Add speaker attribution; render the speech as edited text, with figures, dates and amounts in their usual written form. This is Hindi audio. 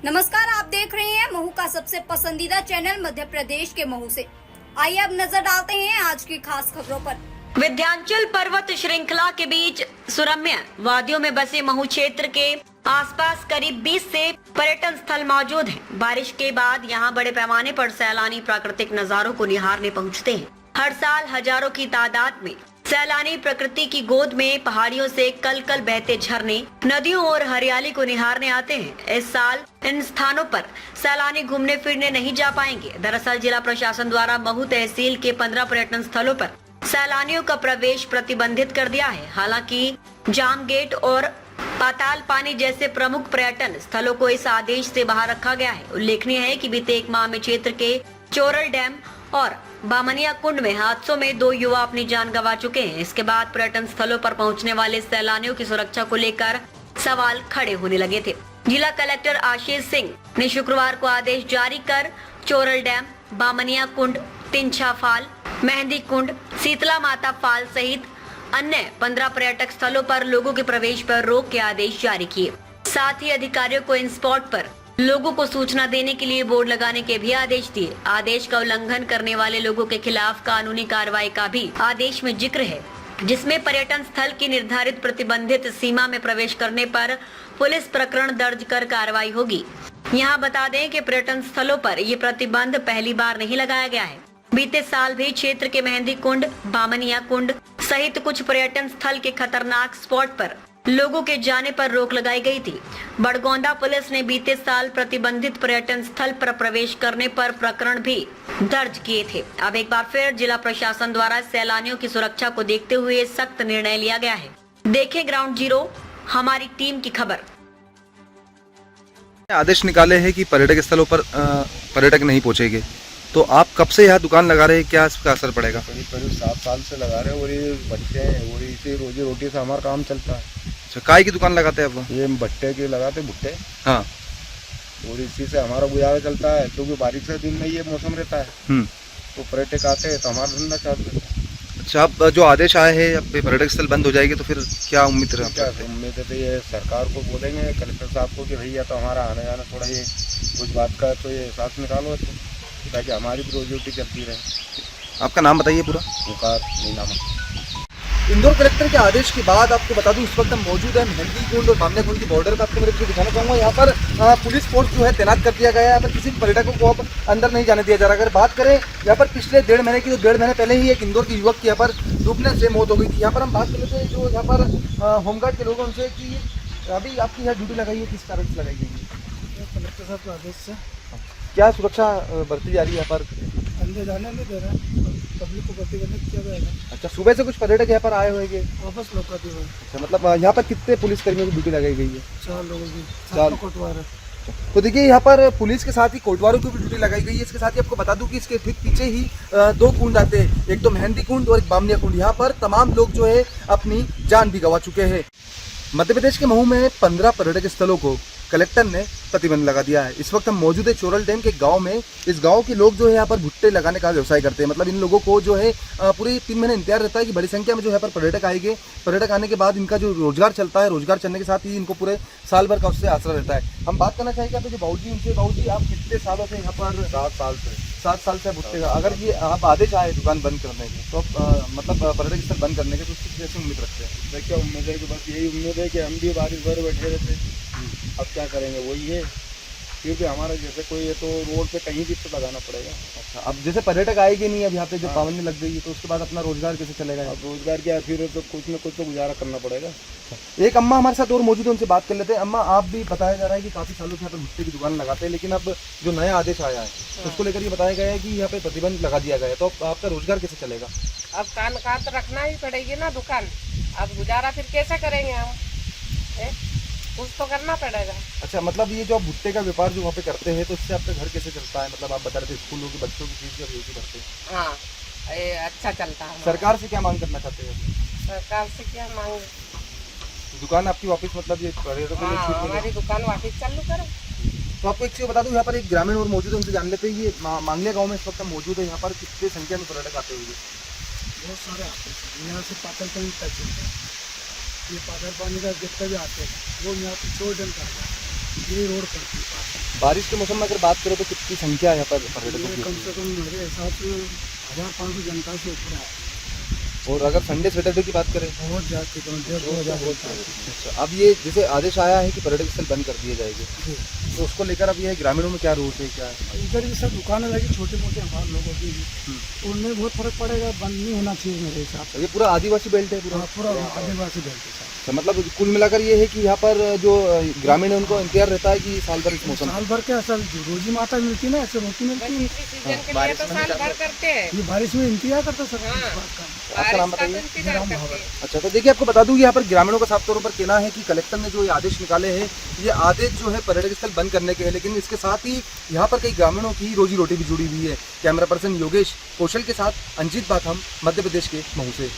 Speaker 1: नमस्कार, आप देख रहे हैं महू का सबसे पसंदीदा चैनल मध्य प्रदेश के महू से। आइए अब नजर डालते हैं आज की खास खबरों पर।
Speaker 2: विंध्याचल पर्वत श्रृंखला के बीच सुरम्य वादियों में बसे महू क्षेत्र के आसपास करीब 20 से पर्यटन स्थल मौजूद हैं। बारिश के बाद यहां बड़े पैमाने पर सैलानी प्राकृतिक नजारों को निहारने पहुंचते हैं। हर साल हजारों की तादाद में सैलानी प्रकृति की गोद में पहाड़ियों से कल कल बहते झरने, नदियों और हरियाली को निहारने आते हैं। इस साल इन स्थानों पर सैलानी घूमने फिरने नहीं जा पाएंगे। दरअसल जिला प्रशासन द्वारा महू तहसील के 15 पर्यटन स्थलों पर सैलानियों का प्रवेश प्रतिबंधित कर दिया है। हालांकि जाम गेट और पाताल पानी जैसे प्रमुख पर्यटन स्थलों को इस आदेश से बाहर रखा गया है। उल्लेखनीय है कि बीते एक माह में क्षेत्र के चोरल डैम और बामनिया कुंड में हादसों में 2 युवा अपनी जान गंवा चुके हैं। इसके बाद पर्यटन स्थलों पर पहुंचने वाले सैलानियों की सुरक्षा को लेकर सवाल खड़े होने लगे थे। जिला कलेक्टर आशीष सिंह ने शुक्रवार को आदेश जारी कर चोरल डैम, बामनिया कुंड, तिंछा फाल, मेहंदी कुंड, शीतला माता फाल सहित अन्य 15 पर्यटक स्थलों पर लोगों के प्रवेश पर रोक के आदेश जारी किए। साथ ही अधिकारियों को इन स्पॉट पर लोगों को सूचना देने के लिए बोर्ड लगाने के भी आदेश दिए। आदेश का उल्लंघन करने वाले लोगों के खिलाफ कानूनी कार्रवाई का भी आदेश में जिक्र है, जिसमें पर्यटन स्थल की निर्धारित प्रतिबंधित सीमा में प्रवेश करने पर पुलिस प्रकरण दर्ज कर कार्रवाई होगी। यहाँ बता दें कि पर्यटन स्थलों पर ये प्रतिबंध पहली बार नहीं लगाया गया है। बीते साल भी क्षेत्र के मेहंदी कुंड, बामनिया कुंड सहित कुछ पर्यटन स्थल के खतरनाक स्पॉट पर लोगों के जाने पर रोक लगाई गई थी। बड़गोंदा पुलिस ने बीते साल प्रतिबंधित पर्यटन स्थल पर प्रवेश करने पर प्रकरण भी दर्ज किए थे। अब एक बार फिर जिला प्रशासन द्वारा सैलानियों की सुरक्षा को देखते हुए सख्त निर्णय लिया गया है। देखें ग्राउंड जीरो हमारी टीम की खबर।
Speaker 3: आदेश निकाले हैं कि पर्यटक स्थलों पर पर्यटक नहीं पहुंचेंगे, तो आप कब से यहाँ दुकान लगा रहे हैं, क्या इसका असर पड़ेगा?
Speaker 4: करीब 7 साल से लगा रहे हैं और ये बच्चे हैं और इसी रोजी रोटी से हमारा काम चलता है।
Speaker 3: अच्छा, काय की दुकान लगाते हैं आप?
Speaker 4: ये भट्टे के लगाते भुट्टे,
Speaker 3: हाँ,
Speaker 4: और इसी से हमारा गुजारा चलता है क्योंकि बारिश के दिन में ये मौसम रहता है तो पर्यटक आते हैं तो हमारा धंधा चालू है।
Speaker 3: अच्छा, अब जो आदेश आए हैं अब पर्यटक स्थल बंद हो जाएगी तो फिर क्या उम्मीद है?
Speaker 4: क्या उम्मीद है? तो ये सरकार को बोलेंगे कलेक्टर साहब को कि भैया तो हमारा आने जाना थोड़ा ये कुछ बात का तो ये साथ निकालो ताकि हमारी भी रोजी रोटी चलती रहे।
Speaker 3: आपका नाम बताइए पूरा?
Speaker 4: मुकार नीलामा।
Speaker 3: इंदौर कलेक्टर के आदेश के बाद आपको बता दूं इस वक्त हम मौजूद है मेहंदी कुंड और बामनिया कुंड की बॉर्डर पर। आपको मेरे को दिखाना चाहूँगा, यहाँ पर पुलिस फोर्स जो है तैनात कर दिया गया है। यहाँ पर किसी पर्यटकों को अब अंदर नहीं जाने दिया जा रहा। अगर बात करें यहाँ पर पिछले 1.5 महीने की, तो 1.5 महीने पहले ही एक इंदौर के युवक की यहाँ पर डूबने से मौत हो गई थी। यहाँ पर हम बात कर लेते हैं जो यहाँ पर होमगार्ड के लोग हैं उनसे कि अभी आपकी यहाँ ड्यूटी लगाई है, किस कारण से लगाई गई है?
Speaker 5: कलेक्टर साहब के आदेश से।
Speaker 3: क्या सुरक्षा बरती जा रही है यहाँ पर?
Speaker 5: अंदर जाने नहीं दे रहे, पब्लिक को प्रतिबंधित किया जाएगा।
Speaker 3: अच्छा, सुबह से कुछ पर्यटक यहाँ पर आए होंगे?
Speaker 5: वापस लौटा दिए हुए।
Speaker 3: अच्छा, मतलब यहाँ पर कितने पुलिसकर्मियों की ड्यूटी लगाई गई है?
Speaker 5: 4 लोगों की,
Speaker 3: 4
Speaker 5: कोटवार है।
Speaker 3: तो देखिए यहाँ पर पुलिस के साथ ही कोटवारों की भी ड्यूटी लगाई गई है। इसके साथ ही आपको बता दूं कि इसके ठीक पीछे ही 2 कुंड आते हैं, एक तो मेहंदी कुंड और एक बामनिया कुंड। यहाँ पर तमाम लोग जो है अपनी जान भी गंवा चुके हैं। मध्य प्रदेश के महू में 15 पर्यटक स्थलों को कलेक्टर ने प्रतिबंध लगा दिया है। इस वक्त हम मौजूद है चोरल डैम के गांव में। इस गांव के लोग जो है यहाँ पर भुट्टे लगाने का व्यवसाय करते हैं। मतलब इन लोगों को जो है पूरे 3 महीने इंतजार रहता है कि बड़ी संख्या में जो है पर पर्यटक आएंगे। पर्यटक आने के बाद इनका जो रोजगार चलता है, रोजगार चलने के साथ ही इनको पूरे साल भर का उससे आसरा रहता है। हम बात करना चाहेंगे यहाँ पे जो बाबूजी, उनसे बाबूजी आप कितने सालों से यहाँ पर?
Speaker 4: 7 साल से।
Speaker 3: 7 साल से भुट्टे का। अगर ये आप आदेश आए दुकान बंद करने के तो मतलब पर्यटक स्थल बंद करने के, तो उसकी कैसे उम्मीद रखते हैं?
Speaker 4: देखिए उम्मीद है कि बस यही उम्मीद है कि हम भी बारिश भर बैठे रहते। अब क्या करेंगे, वही है क्योंकि हमारा जैसे कोई है तो रोड पे कहीं भी तो लगाना पड़ेगा।
Speaker 3: अच्छा, अब जैसे पर्यटक आएंगे नहीं, अब यहाँ पे जब पाबंदी लग गई है तो उसके बाद अपना रोजगार कैसे चलेगा?
Speaker 4: अब रोजगार क्या, फिर तो कुछ न कुछ तो गुजारा करना पड़ेगा।
Speaker 3: एक अम्मा हमारे साथ और मौजूद है, उनसे बात कर लेते हैं। अम्मा, आप भी बताया जा रहा है कि काफी सालों से यहाँ पर भुट्टे की दुकान लगाते हैं, लेकिन अब जो नया आदेश आया है तो उसको लेकर ये बताया गया है कि यहाँ पे प्रतिबंध लगा दिया गया है, तो आपका रोजगार कैसे चलेगा?
Speaker 6: अब कान का तो रखना ही पड़ेगी ना दुकान। अब गुजारा फिर कैसे करेंगे हम? कुछ तो करना पड़ेगा।
Speaker 3: अच्छा, मतलब ये जो आप भुट्टे का व्यापार जो वहाँ पे करते हैं तो इससे आपका घर कैसे चलता है? मतलब आप बता रहे थे स्कूलों के बच्चों की फीस जब यूज करते हैं।
Speaker 6: हाँ, ये अच्छा चलता है।
Speaker 3: सरकार से क्या मांग करना चाहते हैं?
Speaker 6: सरकार से क्या मांग?
Speaker 3: दुकान आपकी वापस, मतलब ये पर्यटकों को छूट मिले।
Speaker 6: हमारी दुकान वापस चालू करो।
Speaker 3: तो आपको एक चीज़ बता दूं, यहाँ पर एक ग्रामीण और मौजूद है, उनसे जान लेते हैं। ये मांगलिया गांव में इस वक्त हम मौजूद है। यहाँ पर कितनी संख्या में पर्यटक आते होंगे?
Speaker 5: बहुत सारे आते हैं सर। यहाँ से पाथर पानी टच होता है, ये पाथर पानी का जितने भी आते हैं वो यहाँ पे 100 जन का आता है। ये रोड पड़ती है पाथर।
Speaker 3: बारिश के मौसम में अगर बात करें तो कितनी संख्या है यहाँ पर पर्यटकों
Speaker 5: ये
Speaker 3: की?
Speaker 5: कम से कम मेरे हिसाब से 1500 जनता से ऊपर है।
Speaker 3: और अगर संडे सैटरडे की बात करें?
Speaker 5: बहुत जाती है, 1,500
Speaker 3: अच्छा, अब ये जैसे आदेश आया है कि पर्यटक स्थल बंद कर दिए जाएंगे, तो उसको लेकर अब ये ग्रामीणों में क्या रोष है, क्या है?
Speaker 5: इधर भी सब दुकानें लगी छोटे मोटे हमारे लोगों की भी, उनमें बहुत फर्क पड़ेगा। बंद नहीं होना चाहिए मेरे हिसाब से।
Speaker 3: ये पूरा आदिवासी बेल्ट है पूरा?
Speaker 5: पूरा आदिवासी बेल्ट है सर।
Speaker 3: तो मतलब कुल मिलाकर ये है कि यहाँ पर जो ग्रामीण है उनको इंतजार रहता है कि साल भर इस मौसम
Speaker 5: साल भर के असल रोजी माता मिलती है ना, ऐसे रोटी मिलती है।
Speaker 6: इसी सीजन के लिए तो साल भर करते हैं।
Speaker 5: ये बारिश में इंतजार करते सर इस बात का।
Speaker 3: आपका नाम
Speaker 6: बारिश का तो
Speaker 3: बताइए।
Speaker 6: इंतजार करते हैं।
Speaker 3: अच्छा, तो देखिए आपको बता दूं कि यहाँ पर ग्रामीणों का साफ तौर पर कहना है कि कलेक्टर ने जो ये आदेश निकाले हैं, ये आदेश जो है पर्यटक स्थल बंद करने के हैं, लेकिन इसके साथ ही यहाँ पर कई ग्रामीणों की रोजी रोटी भी जुड़ी हुई है। कैमरा पर्सन योगेश कौशल के साथ अंजित बाथम, मध्य प्रदेश के महू से।